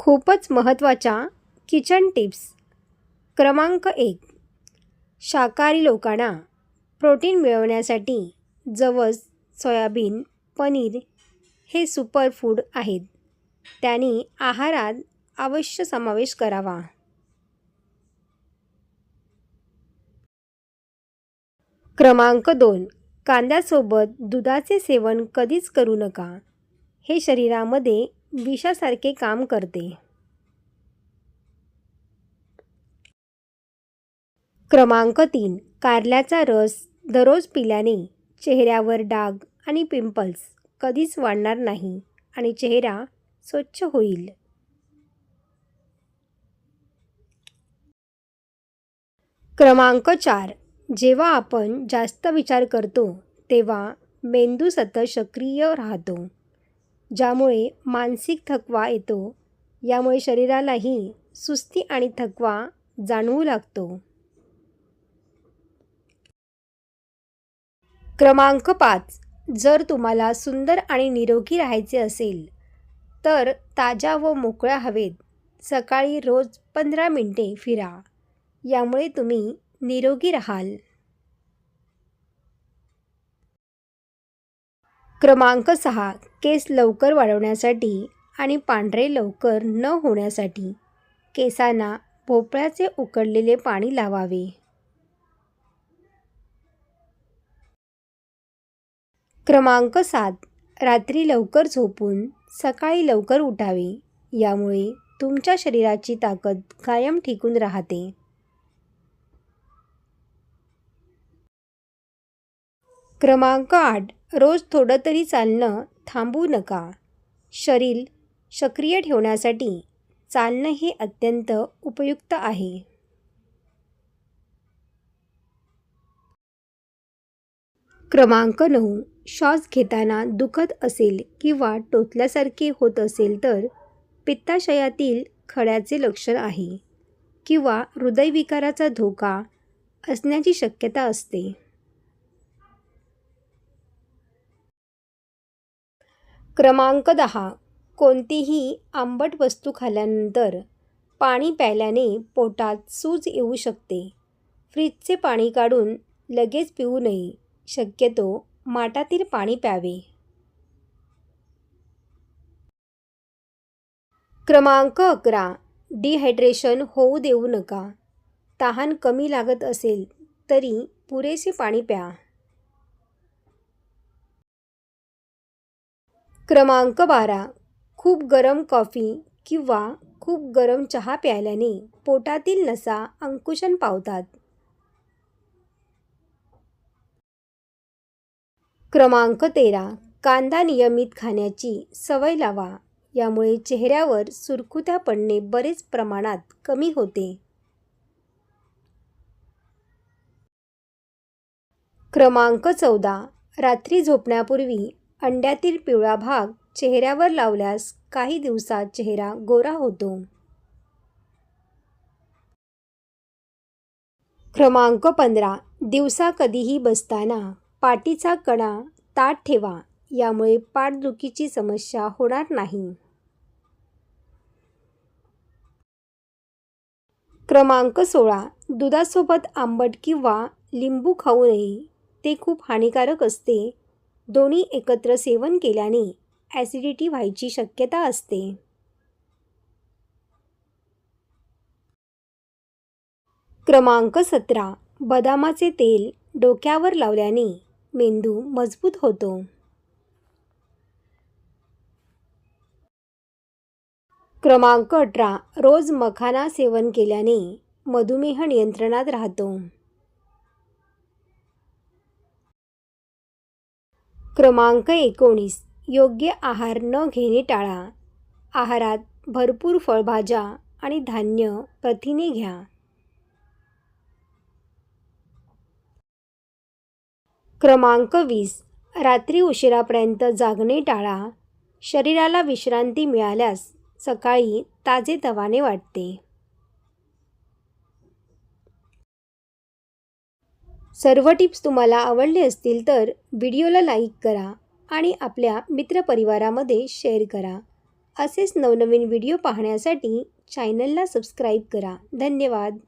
खूपच महत्त्वाच्या kitchen tips. क्रमांक 1. शाकाहारी लोकांना प्रोटीन मिळवण्यासाठी जवस, सोयाबीन, पनीर हे सुपरफूड आहेत. त्यांनी आहारात अवश्य समावेश करावा. क्रमांक 2. कांद्यासोबत दुधाचे सेवन कधीच करू नका. हे शरीरामध्ये विषासारखे काम करते. क्रमांक 3. कारल्याचा रस दररोज पिल्याने चेहऱ्यावर डाग आणि पिंपल्स कधीच वाढणार नाही आणि चेहरा स्वच्छ होईल. क्रमांक 4. जेव्हा आपण जास्त विचार करतो तेव्हा मेंदू सतत सक्रिय राहतो, ज्यामुळे मानसिक थकवा येतो. यामुळे शरीरालाही सुस्ती आणि थकवा जाणवू लागतो. क्रमांक 5. जर तुम्हाला सुंदर आणि निरोगी राहायचे असेल तर ताज्या व मोकळ्या हवेत सकाळी रोज 15 मिनिटे फिरा. यामुळे तुम्ही निरोगी राहाल. क्रमांक 6. केस लवकर वाढवण्यासाठी आणि पांढरे लवकर न होण्यासाठी केसांना भोपळ्याचे उकळलेले पाणी लावावे. क्रमांक 7. रात्री लवकर झोपून सकाळी लवकर उठावे. यामुळे तुमच्या शरीराची ताकद कायम टिकून राहते. क्रमांक 8. रोज थोडं तरी चालणं थांबवू नका. शरीर सक्रिय ठेवण्यासाठी चालणं हे अत्यंत उपयुक्त आहे. क्रमांक 9. श्वास घेताना दुखत असेल किंवा टोचल्यासारखे होत असेल तर पित्ताशयातील खड्याचे लक्षण आहे किंवा हृदयविकाराचा धोका असण्याची शक्यता असते. क्रमांक 10. कोणतीही आंबट वस्तू खाल्ल्यानंतर पाणी प्यायल्याने पोटात सूज येऊ शकते. फ्रीजचे पाणी काढून लगेच पिऊ नये. शक्यतो माठातील पाणी प्यावे. क्रमांक 11. डिहायड्रेशन होऊ देऊ नका. तहान कमी लागत असेल तरी पुरेसे पाणी प्या. क्रमांक 12. खूप गरम कॉफी किंवा खूप गरम चहा प्यायल्याने पोटातील नसा अंकुशन पावतात. क्रमांक 13. कांदा नियमित खाण्याची सवय लावा. यामुळे चेहऱ्यावर सुरकुत्या पडणे बरेच प्रमाणात कमी होते. क्रमांक 14. रात्री झोपण्यापूर्वी अंड्यातील पिवळा भाग चेहऱ्यावर लावल्यास काही दिवसात चेहरा गोरा होतो. क्रमांक 15. दिवसा कधीही बसताना पाठीचा कणा ताठ ठेवा. यामुळे पाठदुखीची समस्या होणार नाही. क्रमांक 16. दुधासोबत आंबट किंवा लिंबू खाऊ नये. ते खूप हानिकारक असते. दोन्ही एकत्र सेवन केल्याने ॲसिडिटी व्हायची शक्यता असते. क्रमांक 17. बदामाचे तेल डोक्यावर लावल्याने मेंदू मजबूत होतो. क्रमांक 18. रोज मखाना सेवन केल्याने मधुमेह नियंत्रणात राहतो. क्रमांक 19. योग्य आहार न घेणे टाळा. आहारात भरपूर फळभाज्या आणि धान्य प्रथिने घ्या. क्रमांक 20. रात्री उशिरापर्यंत जागणे टाळा. शरीराला विश्रांती मिळाल्यास सकाळी ताजेतवाने वाटते. सर्व टिप्स तुम्हाला आवडले असतील तर व्हिडिओला लाईक करा आणि आपल्या मित्रपरिवारामध्ये शेअर करा. असेच नवनवीन व्हिडिओ पाहण्यासाठी चॅनलला सबस्क्राईब करा. धन्यवाद.